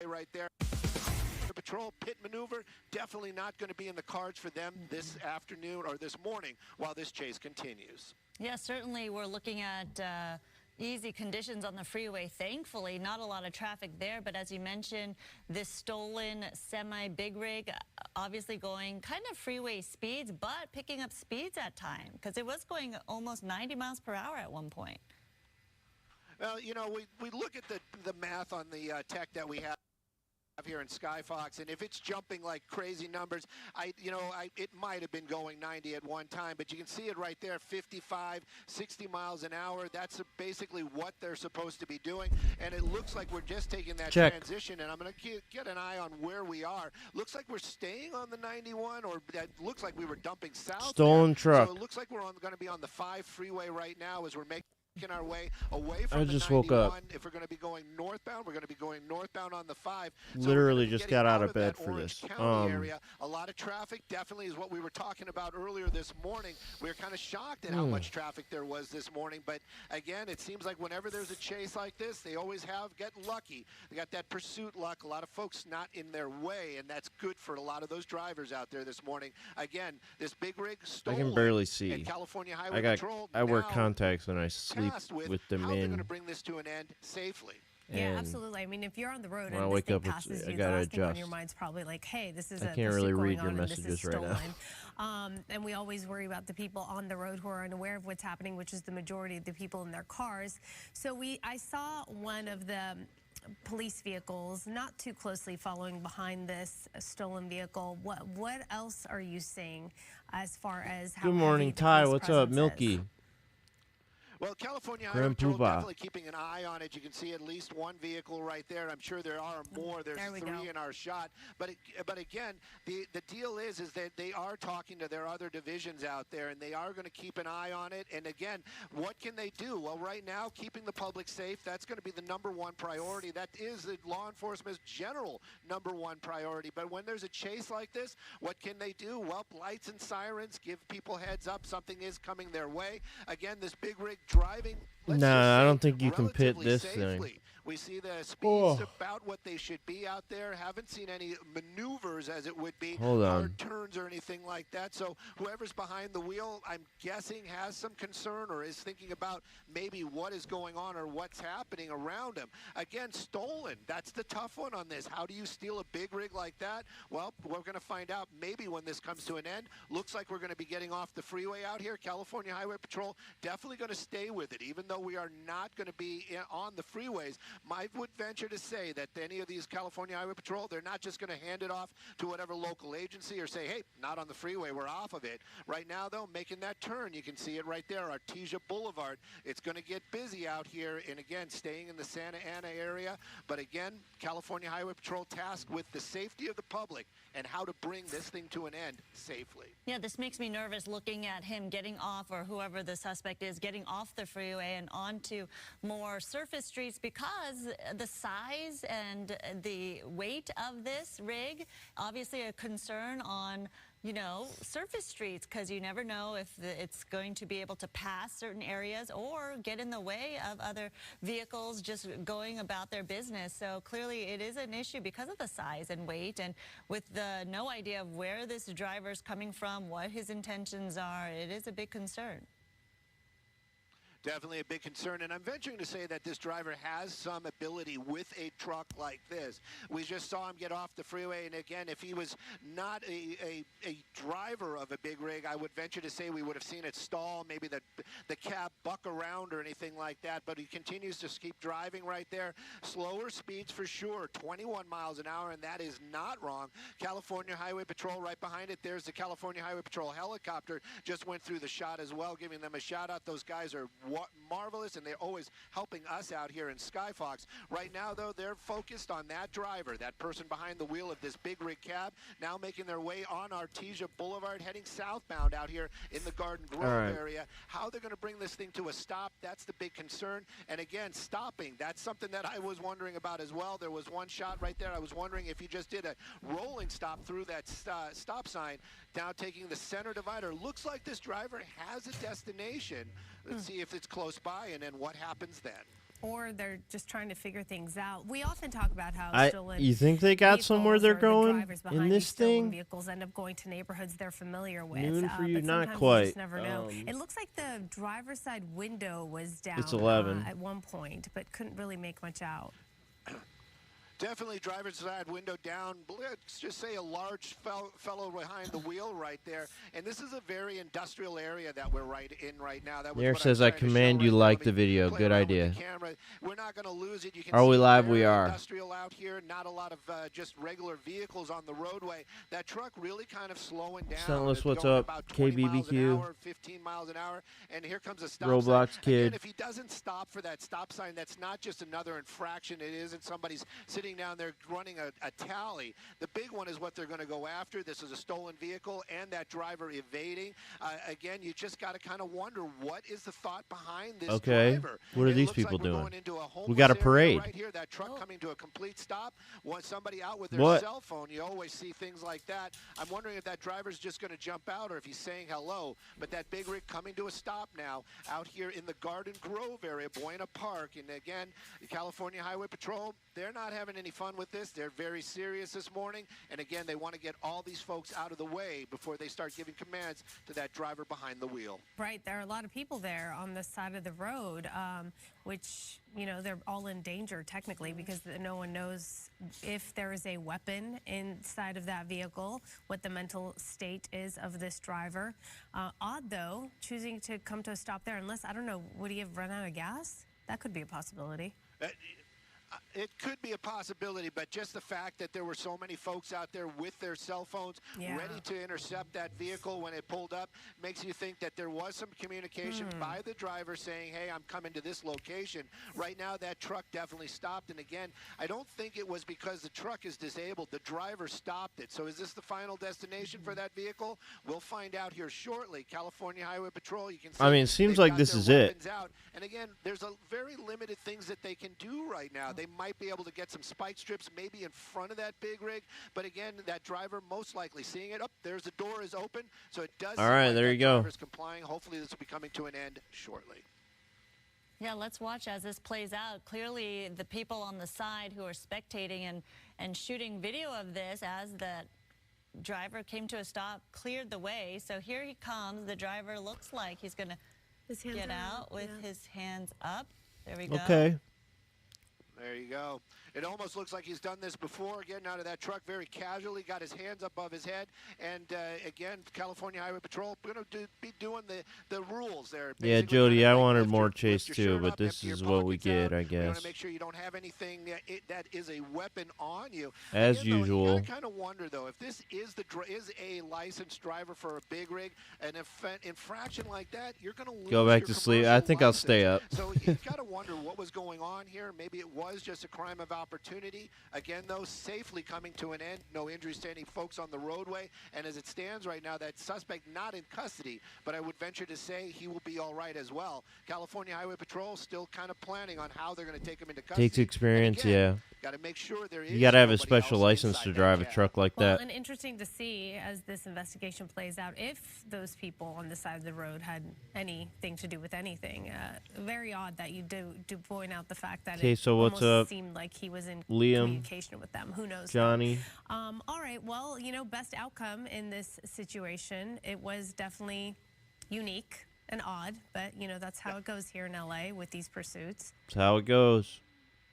right there. The patrol pit maneuver definitely not going to be in the cards for them this afternoon or this morning while this chase continues. Yeah, certainly we're looking at easy conditions on the freeway. Thankfully, not a lot of traffic there. But as you mentioned, this stolen semi-big rig obviously going kind of freeway speeds, but picking up speeds at time because it was going almost 90 miles per hour at one point. Well, you know, we look at the math on the tech that we have here in Skyfox, and if it's jumping like crazy numbers, it might have been going 90 at one time, but you can see it right there, 55, 60 miles an hour. That's basically what they're supposed to be doing, and it looks like we're just taking that transition, and I'm going to get an eye on where we are. Looks like we're staying on the 91, or that looks like we were dumping south. Stolen truck. So it looks like we're going to be on the 5 freeway right now as we're making our way away from the 91. Woke up. If we're going to be going northbound, we're going to be going northbound on the 5. Literally just got out of bed for this. Area. A lot of traffic definitely is what we were talking about earlier this morning. We were kind of shocked at how much traffic there was this morning, but again, it seems like whenever there's a chase like this, they always get lucky. They got that pursuit luck. A lot of folks not in their way, and that's good for a lot of those drivers out there this morning. Again, this big rig stolen. I can barely see. California Highway Patrol I wear contacts when I sleep with them how they're in. going to bring this to an end safely. Yeah, absolutely. I mean, if you're on the road when and I wake this up, thing passes you, I the gotta last thing on adjust. your mind's probably like, hey, this is I a can't really read your going on and this is messages right now. stolen. And we always worry about the people on the road who are unaware of what's happening, which is the majority of the people in their cars. So I saw one of the police vehicles not too closely following behind this stolen vehicle. What else are you seeing as far as how Good morning, Ty. What's up, Milky? Is? Well, California Highway Patrol definitely keeping an eye on it. You can see at least one vehicle right there. I'm sure there are more. There's 3 in our shot. But again, the deal is that they are talking to their other divisions out there, and they are going to keep an eye on it. And again, what can they do? Well, right now, keeping the public safe, that's going to be the #1 priority. That is the law enforcement's general #1 priority. But when there's a chase like this, what can they do? Well, lights and sirens give people heads up. Something is coming their way. Again, this big rig driving. Nah, I don't think you can pit this thing. We see the speeds about what they should be out there. Haven't seen any maneuvers, as it would be, hard turns or anything like that. So whoever's behind the wheel, I'm guessing, has some concern or is thinking about maybe what is going on or what's happening around them. Again, stolen. That's the tough one on this. How do you steal a big rig like that? Well, we're going to find out maybe when this comes to an end. Looks like we're going to be getting off the freeway out here. California Highway Patrol definitely going to stay with it, even though we are not going to be on the freeways. I would venture to say that any of these California Highway Patrol, they're not just going to hand it off to whatever local agency or say, hey, not on the freeway, we're off of it. Right now, though, making that turn, you can see it right there, Artesia Boulevard. It's going to get busy out here, and again, staying in the Santa Ana area. But again, California Highway Patrol tasked with the safety of the public and how to bring this thing to an end safely. Yeah, this makes me nervous looking at him getting off, or whoever the suspect is, getting off the freeway and onto more surface streets, because the size and the weight of this rig, obviously a concern on, you know, surface streets, because you never know if it's going to be able to pass certain areas or get in the way of other vehicles just going about their business. So clearly it is an issue because of the size and weight, and with the no idea of where this driver's coming from, what his intentions are, it is a big concern. Definitely a big concern, and I'm venturing to say that this driver has some ability with a truck like this. We just saw him get off the freeway, and again, if he was not a driver of a big rig, I would venture to say we would have seen it stall, maybe the cab buck around or anything like that, but he continues to keep driving right there. Slower speeds for sure, 21 miles an hour, and that is not wrong. California Highway Patrol right behind it. There's the California Highway Patrol helicopter, just went through the shot as well, giving them a shout out. Those guys are marvelous, and they're always helping us out here in Skyfox. Right now, though, they're focused on that driver, that person behind the wheel of this big rig cab, now making their way on Artesia Boulevard, heading southbound out here in the Garden Grove area. How they're going to bring this thing to a stop, that's the big concern. And again, stopping, that's something that I was wondering about as well. There was one shot right there. I was wondering if he just did a rolling stop through that stop sign, now taking the center divider. Looks like this driver has a destination. Let's see if it's close by, and then what happens then. or they're just trying to figure things out. We often talk about how stolen You think they got somewhere they're going in this thing? Vehicles end up going to neighborhoods they're familiar with. Noon for you, but not sometimes quite. You just never know. It looks like the driver's side window was down. It's 11 at one point, but couldn't really make much out. Definitely driver's side window down. Let's just say a large fellow behind the wheel right there. And this is a very industrial area that we're in right now. That was There what says, I command you like the video. Good idea. We're not going to lose it. You can Are we see live? We very are. Industrial out here. Not a lot of just regular vehicles on the roadway. That truck really kind of slowing down. Stuntless, what's going up? about 20 miles an KBBQ. hour, 15 miles an hour. And here comes a stop Roblox sign. kid. Again, if he doesn't stop for that stop sign, that's not just another infraction. It isn't somebody's sitting down there running a tally. The big one is what they're going to go after. This is a stolen vehicle and that driver evading. Again, you just got to kind of wonder, what is the thought behind this driver? What are It these looks people like we're doing? going into a We got a homeless area parade. right here. That truck coming to a complete stop. Want somebody out with their What? cell phone. You always see things like that. I'm wondering if that driver's just going to jump out or if he's saying hello. But that big rig coming to a stop now out here in the Garden Grove area, Buena Park. And again, the California Highway Patrol, they're not having any fun with this. They're very serious this morning. And again, they want to get all these folks out of the way before they start giving commands to that driver behind the wheel. Right. There are a lot of people there on the side of the road, which, you know, they're all in danger technically because no one knows if there is a weapon inside of that vehicle, what the mental state is of this driver. Odd, though, choosing to come to a stop there unless, I don't know, would he have run out of gas? That could be a possibility. It could be a possibility, but just the fact that there were so many folks out there with their cell phones ready to intercept that vehicle when it pulled up makes you think that there was some communication by the driver saying, hey, I'm coming to this location. Right now, that truck definitely stopped. And again, I don't think it was because the truck is disabled. The driver stopped it. So is this the final destination for that vehicle? We'll find out here shortly. California Highway Patrol, you can see. I mean, it seems they've like got this their is it. weapons out. And again, there's a very limited things that they can do right now. They might be able to get some spike strips maybe in front of that big rig, but again, that driver most likely seeing it. There's the door is open, so it does. All right, there you go. Driver's complying. Hopefully, this will be coming to an end shortly. Yeah, let's watch as this plays out. Clearly, the people on the side who are spectating and shooting video of this as that driver came to a stop, cleared the way. So here he comes. The driver looks like he's going to get out with his hands up. There we go. Okay. There you go. It almost looks like he's done this before, getting out of that truck very casually, got his hands above his head. And again, California Highway Patrol going to be doing the rules there. Yeah, Basically, Jody, I wanted lift more your chase too, but up, this empty is your what we pockets get, out. I You want guess. to make sure you don't have anything that is a weapon on you. As Again, though, usual. you kind of wonder, though, if this is a licensed driver for a big rig, an infraction like that, you're going to lose Go back your to sleep. I commercial think I'll license. stay up. So you've got to wonder what was going on here. Maybe it was just a crime of opportunity. Again, though, safely coming to an end. No injuries to any folks on the roadway. And as it stands right now, that suspect not in custody, but I would venture to say he will be all right as well. California Highway Patrol still kind of planning on how they're going to take him into custody. Takes experience, yeah. Got to make sure there is. You got to have a nobody special else license inside to that drive a cab. truck like Well, that. and interesting to see as this investigation plays out if those people on the side of the road had anything to do with anything. Very odd that you do point out the fact that Okay, it so what's almost up? seemed like he was in Liam, communication with them. Who knows? Johnny. All right. Well, you know, best outcome in this situation. It was definitely unique and odd, but you know that's how it goes here in LA with these pursuits. That's how it goes.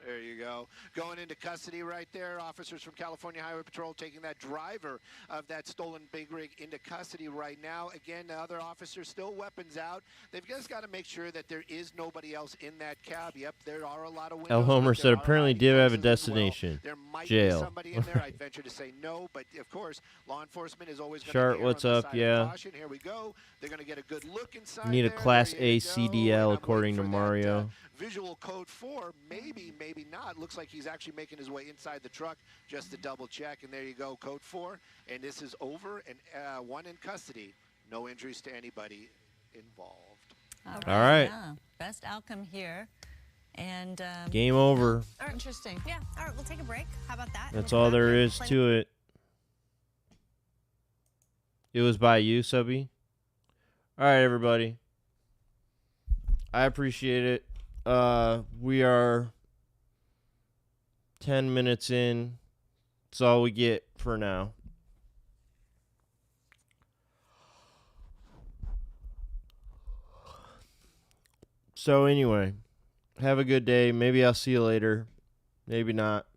There you go. Going into custody right there. Officers from California Highway Patrol taking that driver of that stolen big rig into custody right now. Again, the other officers still weapons out. They've just got to make sure that there is nobody else in that cab. Yep, there are a lot of windows. El Homer but said there are apparently hiding did have a places as well. destination. There might Jail. be somebody in there. I'd venture to say no, but of course, law enforcement is always going Shart, to what's on the up? side of Yeah. caution. Here we go. They're going to get a good look inside. Need a there. Class There you A go. CDL And I'm according to waiting for that, Mario. visual code 4, maybe not. Looks like he's actually making his way inside the truck just to double check. And there you go, code 4. And this is over, and one in custody. No injuries to anybody involved. All right. Yeah. Best outcome here. And Game over. interesting. Yeah. All right. We'll take a break. How about that? That's We'll all come back there with is plenty- to it. It was by you, Subby. All right, everybody. I appreciate it. We are 10 minutes in. That's all we get for now. So anyway, have a good day. Maybe I'll see you later. Maybe not.